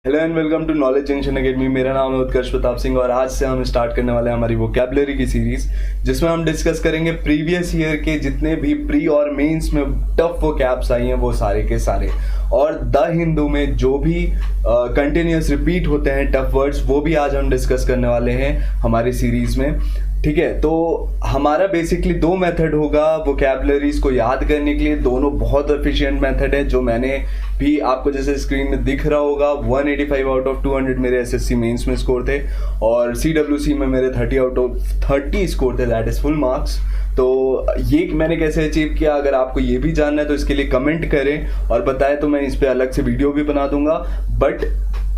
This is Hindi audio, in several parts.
Hello and welcome to Knowledge Junction Academy. मेरा नाम है उत्कर्ष प्रताप सिंह और आज से हम स्टार्ट करने वाले हैं हमारी वोकैबुलरी की सीरीज, जिसमें हम डिस्कस करेंगे प्रीवियस ईयर के जितने भी प्री और मेंस में टफ वोकैब्स आई हैं वो सारे के सारे, और द हिंदू में जो भी कंटिन्यूस रिपीट होते हैं टफ वर्ड्स वो भी आज हम डिस्कस करने वाले हैं हमारी सीरीज में। ठीक है, तो हमारा बेसिकली दो मेथड होगा वोकैबुलरीज को याद करने के लिए। दोनों बहुत एफिशिएंट मेथड है, जो मैंने भी आपको जैसे स्क्रीन में दिख रहा होगा 185 आउट ऑफ 200 मेरे एसएससी मेंस में स्कोर थे और सीडब्ल्यूसी में मेरे 30 आउट ऑफ 30 स्कोर थे, दैट इज फुल मार्क्स। तो ये मैंने कैसे अचीव किया, अगर आपको ये भी जानना है तो इसके लिए कमेंट करें और बताएं, तो मैं इस पर अलग से वीडियो भी बना दूंगा। बट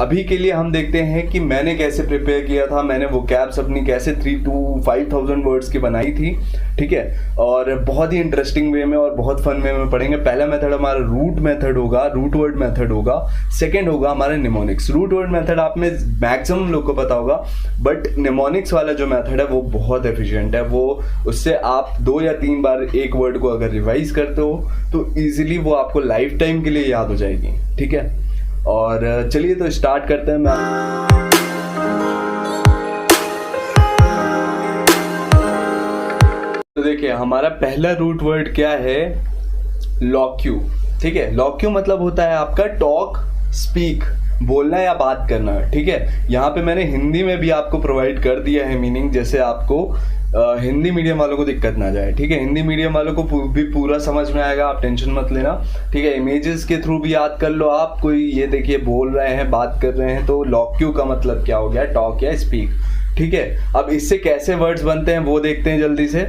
अभी के लिए हम देखते हैं कि मैंने कैसे प्रिपेयर किया था, मैंने वो कैब्स अपनी कैसे 3 to 5,000 वर्ड्स की बनाई थी। ठीक है, और बहुत ही इंटरेस्टिंग वे में और बहुत फन वे में पढ़ेंगे। पहला मेथड हमारा रूट मेथड होगा, रूट वर्ड मेथड होगा। सेकंड होगा हमारा निमोनिक्स। रूट वर्ड मेथड आप में मैक्सिमम लोग को पता होगा, बट निमोनिक्स वाला जो मेथड है वो बहुत एफिशिएंट है। वो उससे आप 2 या 3 बार एक वर्ड को अगर रिवाइज करते हो तो इजीली वो आपको लाइफ टाइम के लिए याद हो जाएगी। ठीक है, और चलिए तो स्टार्ट करते हैं। तो देखिए हमारा पहला रूट वर्ड क्या है, लॉक्यू। ठीक है, लॉक्यू मतलब होता है आपका टॉक, स्पीक, बोलना या बात करना। ठीक है, यहाँ पे मैंने हिंदी में भी आपको प्रोवाइड कर दिया है मीनिंग, जैसे आपको हिंदी मीडियम वालों को दिक्कत ना जाए। ठीक है, हिंदी मीडियम वालों को भी पूरा समझ में आएगा, आप टेंशन मत लेना। ठीक है, इमेजेस के थ्रू भी याद कर लो आप। कोई ये देखिए बोल रहे हैं, बात कर रहे हैं, तो लॉक्यू का मतलब क्या हो गया, टॉक या स्पीक। ठीक है, अब इससे कैसे वर्ड्स बनते हैं वो देखते हैं जल्दी से।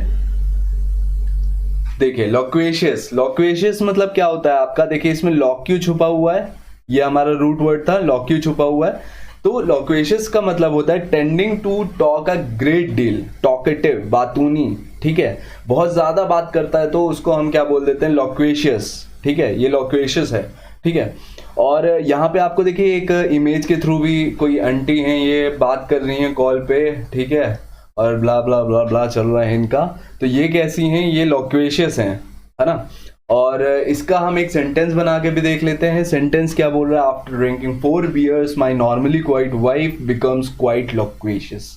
देखिए लॉक्वेशियस, लॉक्वेशियस मतलब क्या होता है आपका, देखिए इसमें लॉक्यू छुपा हुआ है, ये हमारा रूट वर्ड था, लॉक्यू छुपा हुआ है। तो लॉक्वेशियस का मतलब होता है tending to talk a great deal, talkative, बातूनी। ठीक है, बहुत ज्यादा बात करता है तो उसको हम क्या बोल देते हैं, लॉक्वेशियस। ठीक है, ये लॉक्वेशियस है। ठीक है, और यहाँ पे आपको देखिए एक इमेज के थ्रू भी कोई आंटी हैं, ये बात कर रही हैं कॉल पे। ठीक है, और ब्ला ब्ला ब्ला ब्ला चल रहा है इनका, तो ये कैसी हैं, ये लॉक्वेशियस हैं, है ना। और इसका हम एक सेंटेंस बना के भी देख लेते हैं। सेंटेंस क्या बोल रहा है, after drinking 4 beers my normally quiet wife becomes quite loquacious,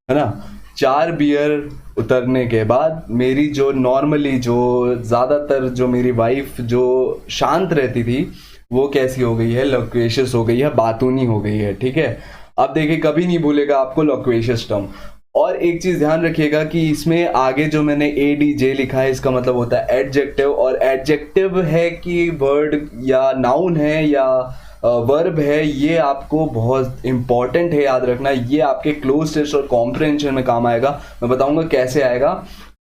है ना। 4 बियर उतरने के बाद मेरी जो नॉर्मली, जो ज्यादातर जो मेरी वाइफ जो शांत रहती थी वो कैसी हो गई है, लॉक्वेशियस हो गई है, बातूनी हो गई है। ठीक है, अब देखिए कभी नहीं भूलेगा आपको लॉक्वेशियस टर्म। और एक चीज ध्यान रखिएगा कि इसमें आगे जो मैंने ADJ लिखा है इसका मतलब होता है एडजेक्टिव, और एडजेक्टिव है कि वर्ड या नाउन है या वर्ब है, ये आपको बहुत इंपॉर्टेंट है याद रखना। ये आपके क्लोज टेस्ट और कॉम्प्रिहेंशन में काम आएगा, मैं बताऊंगा कैसे आएगा।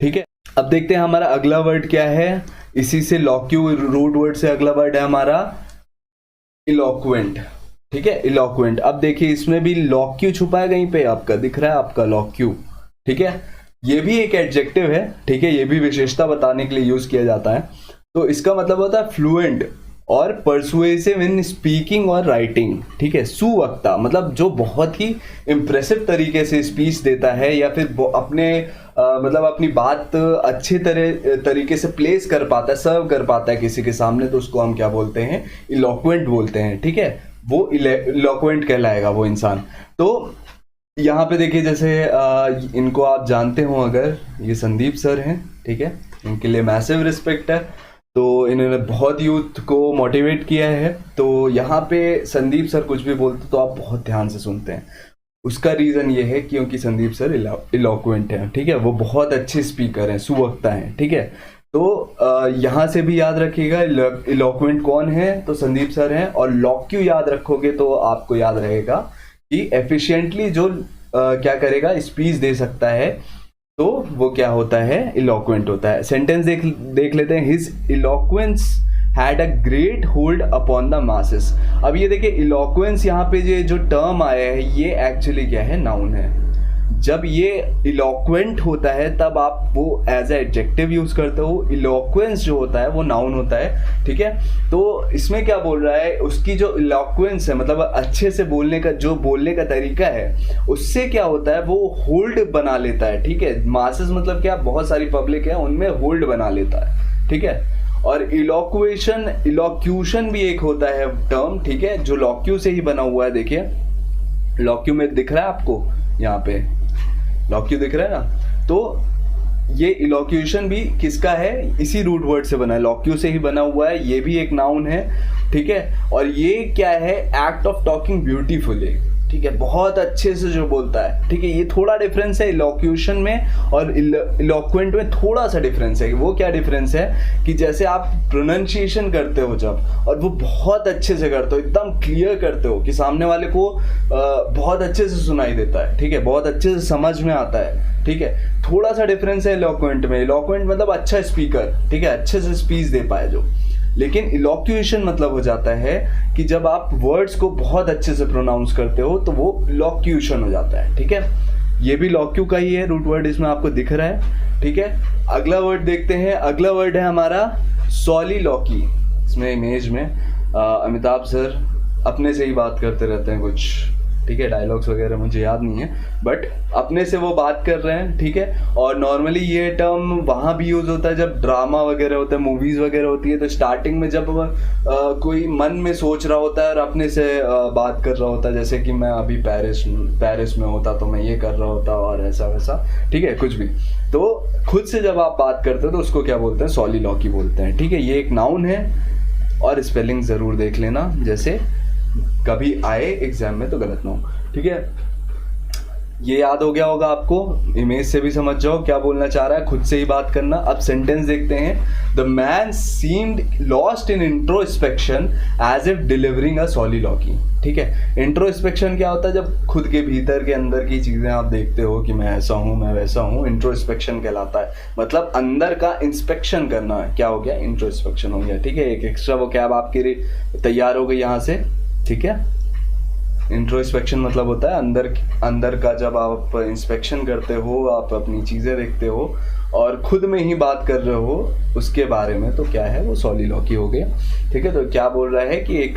ठीक है, अब देखते हैं हमारा अगला वर्ड क्या है। इसी से लॉक्यू रूट वर्ड से अगला वर्ड है हमारा इलोक्वेंट। ठीक है, इलोक्वेंट। अब देखिए इसमें भी लॉक्यू छुपा है, कहीं पे आपका दिख रहा है आपका लॉक्यू। ठीक है, ये भी एक एडजेक्टिव है। ठीक है, ये भी विशेषता बताने के लिए यूज किया जाता है। तो इसका मतलब होता है फ्लुएंट और परसुएसिव इन स्पीकिंग और राइटिंग। ठीक है, सुवक्ता मतलब जो बहुत ही इंप्रेसिव तरीके से स्पीच देता है या फिर अपने मतलब अपनी बात अच्छे तरीके से प्लेस कर पाता है, सर्व कर पाता है किसी के सामने, तो उसको हम क्या बोलते हैं, इलोक्वेंट बोलते हैं। ठीक है, वो इलोक्वेंट कहलाएगा वो इंसान। तो यहाँ पे देखिए जैसे इनको आप जानते हो, अगर ये संदीप सर हैं, ठीक है, इनके लिए मैसिव रिस्पेक्ट है। तो इन्होंने बहुत यूथ को मोटिवेट किया है। तो यहाँ पे संदीप सर कुछ भी बोलते तो आप बहुत ध्यान से सुनते हैं। उसका रीजन ये है क्योंकि संदीप सर इलोक्वेंट हैं। ठीक है, वो बहुत अच्छे स्पीकर हैं, सुवक्ता हैं। ठीक है, तो यहाँ से भी याद रखिएगा इलोक्वेंट कौन है, तो संदीप सर हैं। और लॉक्यू याद रखोगे तो आपको याद रहेगा कि एफिशिएंटली जो क्या करेगा, स्पीच दे सकता है, तो वो क्या होता है, इलोक्वेंट होता है। सेंटेंस देख लेते हैं। His eloquence had a great hold upon the masses. अब ये देखिए इलोक्वेंस, यहाँ पे ये जो टर्म आया है ये एक्चुअली क्या है, नाउन है। जब ये इलोक्वेंट होता है तब आप वो एज ए एडजेक्टिव यूज करते हो, इलोक्वेंस जो होता है वो नाउन होता है। ठीक है, तो इसमें क्या बोल रहा है, उसकी जो इलोक्वेंस है मतलब अच्छे से बोलने का जो बोलने का तरीका है, उससे क्या होता है, वो होल्ड बना लेता है। ठीक है, मासेस मतलब क्या, बहुत सारी पब्लिक है, उनमें होल्ड बना लेता है। ठीक है, और इलोक्यूशन भी एक होता है टर्म, ठीक है, जो लॉक्यू से ही बना हुआ है। देखिए लॉक्यू में दिख रहा है आपको, यहाँ पे लॉक्यू दिख रहा है ना, तो ये इलोक्यूशन भी किसका है, इसी रूट वर्ड से बना है, लॉक्यू से ही बना हुआ है। ये भी एक नाउन है, ठीक है। और ये क्या है, एक्ट ऑफ टॉकिंग ब्यूटीफुली, ठीक है, बहुत अच्छे से जो बोलता है, ठीक है। ये थोड़ा डिफरेंस है इलोक्यूशन में और इलोक्वेंट में, थोड़ा सा डिफरेंस है। वो क्या डिफरेंस है कि जैसे आप प्रोनाउंसिएशन करते हो जब, और वो बहुत अच्छे से करते हो, एकदम क्लियर करते हो कि सामने वाले को बहुत अच्छे से सुनाई देता है, ठीक है, बहुत अच्छे से समझ में आता है, ठीक है। थोड़ा सा डिफरेंस है इलोक्वेंट में। इलोक्वेंट मतलब अच्छा स्पीकर, ठीक है, अच्छे से स्पीच दे पाए जो। लेकिन इलोक्यूशन मतलब हो जाता है कि जब आप वर्ड्स को बहुत अच्छे से प्रोनाउंस करते हो तो वो इलोक्यूशन हो जाता है, ठीक है। ये भी लॉक्यू का ही है रूट वर्ड, इसमें आपको दिख रहा है, ठीक है। अगला वर्ड देखते हैं। अगला वर्ड है हमारा सॉलिलॉकी। इसमें इमेज में अमिताभ सर अपने से ही बात करते रहते हैं कुछ, ठीक है, डायलॉग्स वगैरह मुझे याद नहीं है, बट अपने से वो बात कर रहे हैं, ठीक है। और नॉर्मली ये टर्म वहाँ भी यूज़ होता है जब ड्रामा वगैरह होता है, मूवीज़ वगैरह होती है, तो स्टार्टिंग में जब कोई मन में सोच रहा होता है और अपने से बात कर रहा होता है, जैसे कि मैं अभी पेरिस में होता तो मैं ये कर रहा होता और ऐसा वैसा, ठीक है, कुछ भी, तो खुद से जब आप बात करते हो तो उसको क्या बोलते हैं, सॉलिलॉकी बोलते हैं, ठीक है। ये एक नाउन है और स्पेलिंग ज़रूर देख लेना, जैसे कभी आए एग्जाम में तो गलत ना हो, ठीक है। ये याद हो गया होगा आपको, इमेज से भी समझ जाओ क्या बोलना चाह रहा है, खुद से ही बात करना। अब सेंटेंस देखते हैं। The man seemed lost in introspection as if delivering a soliloquy, ठीक है। इंट्रोस्पेक्शन क्या होता है, जब खुद के भीतर के अंदर की चीजें आप देखते हो कि मैं ऐसा हूँ, मैं वैसा हूँ, इंट्रोस्पेक्शन कहलाता है। मतलब अंदर का इंस्पेक्शन करना है, क्या हो गया, इंट्रोस्पेक्शन हो गया, ठीक है। एक एक्स्ट्रा वो क्या आपके लिए तैयार हो गई यहाँ से, ठीक है। इंट्रोस्पेक्शन मतलब होता है अंदर का जब आप इंस्पेक्शन करते हो, आप अपनी चीज़ें देखते हो और खुद में ही बात कर रहे हो उसके बारे में, तो क्या है, वो सॉलिलॉकी हो गया, ठीक है। तो क्या बोल रहा है कि एक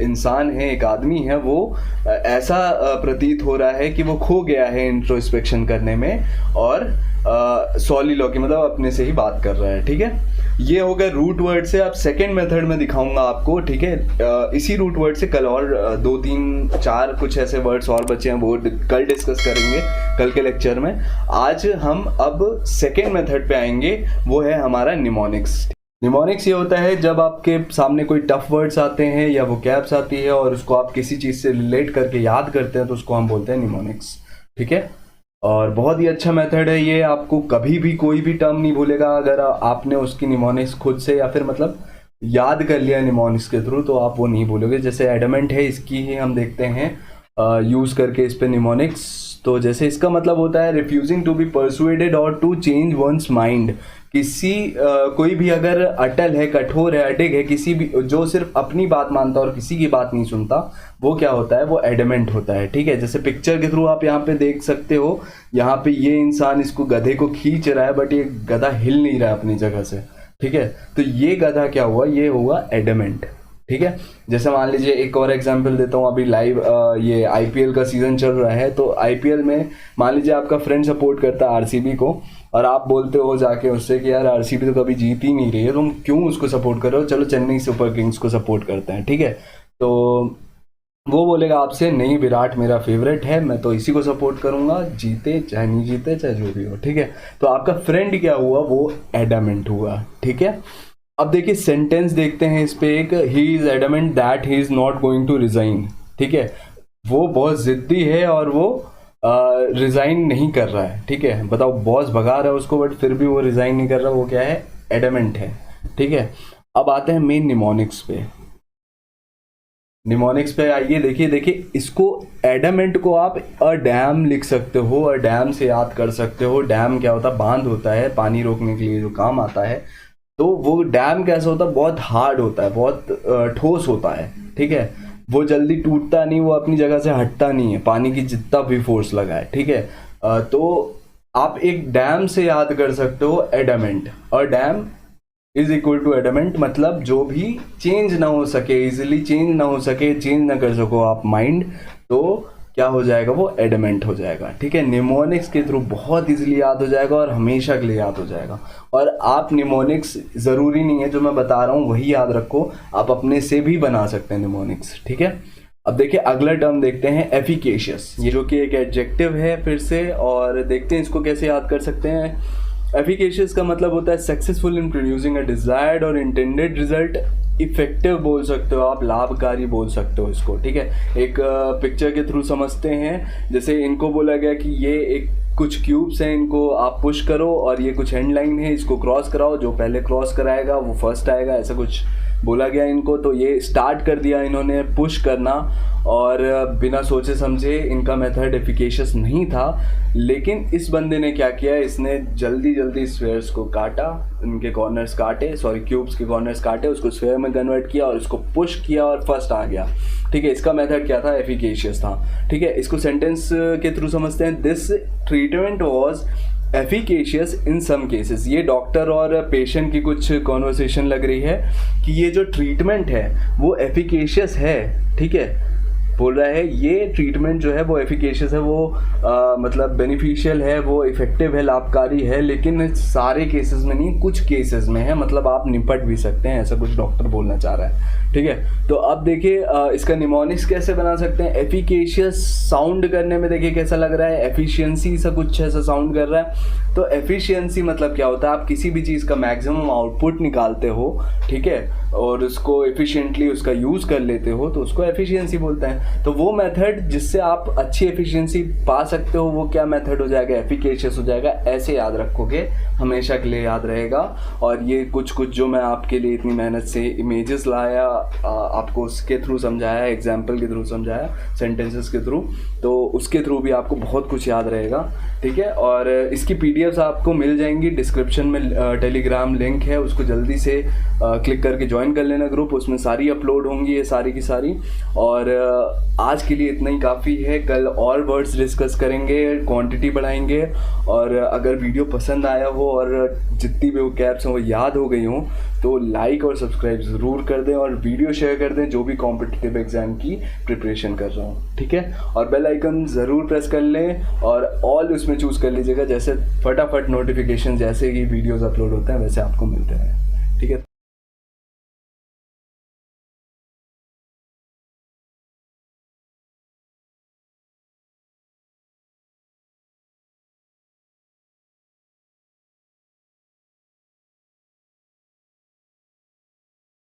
इंसान है, एक आदमी है, वो ऐसा प्रतीत हो रहा है कि वो खो गया है इंट्रोस्पेक्शन करने में और सॉलिलॉकी मतलब अपने से ही बात कर रहा है, ठीक है। ये हो गया रूट वर्ड से। अब सेकेंड मेथड में दिखाऊंगा आपको, ठीक है। इसी रूट वर्ड से कल और 2 3 4 कुछ ऐसे वर्ड्स और बचे हैं, वो कल डिस्कस करेंगे कल के लेक्चर में। आज हम अब सेकेंड मेथड पे आएंगे, वो है हमारा निमोनिक्स। निमोनिक्स ये होता है जब आपके सामने कोई टफ वर्ड्स आते हैं या वो कैप्स आती है और उसको आप किसी चीज़ से रिलेट करके याद करते हैं, तो उसको हम बोलते हैं निमोनिक्स, ठीक है। और बहुत ही अच्छा मेथड है ये, आपको कभी भी कोई भी टर्म नहीं भूलेगा अगर आपने उसकी निमोनिक्स खुद से या फिर मतलब याद कर लिया निमोनिक्स के थ्रू, तो आप वो नहीं भूलोगे। जैसे एडमेंट है, इसकी ही हम देखते हैं यूज़ करके इस पे निमोनिक्स। तो जैसे इसका मतलब होता है रिफ्यूजिंग टू बी परसुएडेड और टू चेंज वंस माइंड। कोई भी अगर अटल है, कठोर है, अडिग है, किसी भी जो सिर्फ अपनी बात मानता और किसी की बात नहीं सुनता, वो क्या होता है, वो एडमेंट होता है, ठीक है। जैसे पिक्चर के थ्रू आप यहाँ पे देख सकते हो, यहाँ पे ये इंसान इसको गधे को खींच रहा है बट ये गधा हिल नहीं रहा है अपनी जगह से, ठीक है। तो ये गधा क्या हुआ, ये हुआ एडमेंट, ठीक है। जैसे मान लीजिए एक और एग्जांपल देता हूँ, अभी लाइव ये आईपीएल का सीजन चल रहा है, तो आईपीएल में मान लीजिए आपका फ्रेंड सपोर्ट करता है आरसीबी को और आप बोलते हो जाके उससे कि यार आरसीबी तो कभी जीत ही नहीं रही है, तुम क्यों उसको सपोर्ट कर रहे हो, चलो चेन्नई सुपर किंग्स को सपोर्ट करते हैं, ठीक है। तो वो बोलेगा आपसे नहीं, विराट मेरा फेवरेट है, मैं तो इसी को सपोर्ट करूंगा, जीते चाहे नहीं जीते चाहे जो भी हो, ठीक है। तो आपका फ्रेंड क्या हुआ, वो एडमेंट हुआ, ठीक है। अब देखिए सेंटेंस देखते हैं इस पे एक, he is adamant that he is not going to resign, ठीक है। वो बहुत जिद्दी है और वो रिजाइन नहीं कर रहा है, ठीक है। बताओ, बॉस भगा रहा है उसको बट फिर भी वो रिजाइन नहीं कर रहा, वो क्या है, एडमेंट है, ठीक है। अब आते हैं मेन निमोनिक्स पे। निमोनिक्स पे आइए, देखिए इसको एडमेंट को आप अ डैम लिख सकते हो, अ डैम से याद कर सकते हो। डैम क्या होता है, बांध होता है, पानी रोकने के लिए जो काम आता है। तो वो डैम कैसा होता है, बहुत हार्ड होता है, बहुत ठोस होता है, ठीक है। वो जल्दी टूटता नहीं, वो अपनी जगह से हटता नहीं है, पानी की जितना भी फोर्स लगा है, ठीक है। तो आप एक डैम से याद कर सकते हो एडमेंट, और dam is equal to adamant, मतलब जो भी चेंज ना हो सके, इजिली चेंज ना हो सके, चेंज ना कर सको आप माइंड, तो क्या हो जाएगा, वो एडमेंट हो जाएगा। ठीक है, निमोनिक्स के थ्रू बहुत इजीली याद हो जाएगा और हमेशा के लिए याद हो जाएगा। और आप निमोनिक्स ज़रूरी नहीं है जो मैं बता रहा हूँ वही याद रखो, आप अपने से भी बना सकते हैं निमोनिक्स। ठीक है, अब देखिए अगला टर्म देखते हैं एफिकेशियस, ये जो कि एक एडजेक्टिव है फिर से, और देखते हैं इसको कैसे याद कर सकते हैं। एफिकेशियस का मतलब होता है successful in producing a desired और इंटेंडेड रिजल्ट। इफेक्टिव बोल सकते हो आप, लाभकारी बोल सकते हो इसको। ठीक है, एक पिक्चर के थ्रू समझते हैं। जैसे इनको बोला गया कि ये एक कुछ क्यूब्स हैं, इनको आप पुश करो और ये कुछ एंड लाइन है, इसको क्रॉस कराओ, जो पहले क्रॉस कराएगा वो फर्स्ट आएगा, ऐसा कुछ बोला गया इनको। तो ये स्टार्ट कर दिया इन्होंने पुश करना, और बिना सोचे समझे, इनका मेथड एफिकेशियस नहीं था। लेकिन इस बंदे ने क्या किया, इसने जल्दी जल्दी स्फेयर्स को काटा, इनके कॉर्नर्स काटे, सॉरी क्यूब्स के कॉर्नर्स काटे, उसको स्फेयर में कन्वर्ट किया और उसको पुश किया और फर्स्ट आ गया। ठीक है, इसका मेथड क्या था, एफिकेशियस था। ठीक है, इसको सेंटेंस के थ्रू समझते हैं। This treatment was efficacious in some cases. ये डॉक्टर और पेशेंट की कुछ कॉन्वर्सेशन लग रही है कि ये जो ट्रीटमेंट है वो एफिकेशियस है। ठीक है, बोल रहा है ये ट्रीटमेंट जो है वो एफिकेशियस है, वो मतलब बेनिफिशियल है, वो इफेक्टिव है, लाभकारी है, लेकिन सारे केसेस में नहीं, कुछ केसेस में है, मतलब आप निपट भी सकते हैं, ऐसा कुछ डॉक्टर बोलना चाह रहा है। ठीक है, तो अब देखिए इसका निमोनिक्स कैसे बना सकते हैं। एफिकेशियस साउंड करने में देखिए कैसा लग रहा है, एफिशिएंसी सा कुछ ऐसा साउंड कर रहा है। तो एफिशिएंसी मतलब क्या होता है, आप किसी भी चीज़ का मैक्सिमम आउटपुट निकालते हो, ठीक है, और उसको एफिशिएंटली उसका यूज़ कर लेते हो, तो उसको एफिशिएंसी बोलते हैं। तो वो मेथड जिससे आप अच्छी एफिशिएंसी पा सकते हो, वो क्या मेथड हो जाएगा, एफिकेशियस हो जाएगा। ऐसे याद रखोगे, हमेशा के लिए याद रहेगा। और ये कुछ जो मैं आपके लिए इतनी मेहनत से इमेजेस लाया, आपको उसके थ्रू समझाया, एग्जाम्पल के थ्रू समझाया, सेंटेंसेस के थ्रू, तो उसके थ्रू भी आपको बहुत कुछ याद रहेगा। ठीक है, और इसकी पीडीएफ्स आपको मिल जाएंगी डिस्क्रिप्शन में, टेलीग्राम लिंक है, उसको जल्दी से क्लिक करके ज्वाइन कर लेना ग्रुप, उसमें सारी अपलोड होंगी ये सारी की सारी। और आज के लिए इतना ही काफ़ी है, कल और वर्ड्स डिस्कस करेंगे, क्वांटिटी बढ़ाएंगे। और अगर वीडियो पसंद आया हो और जितनी भी वो कैप्स हैं वो याद हो गई हों, तो लाइक और सब्सक्राइब ज़रूर कर दें और वीडियो शेयर कर दें जो भी कॉम्पिटिटिव एग्ज़ाम की प्रिपरेशन कर रहा हूँ। ठीक है, और बेल आइकन ज़रूर प्रेस कर लें और ऑल उसमें चूज़ कर लीजिएगा, जैसे फटाफट नोटिफिकेशन जैसे ही वीडियोज़ अपलोड होते हैं वैसे आपको मिलते हैं। ठीक है।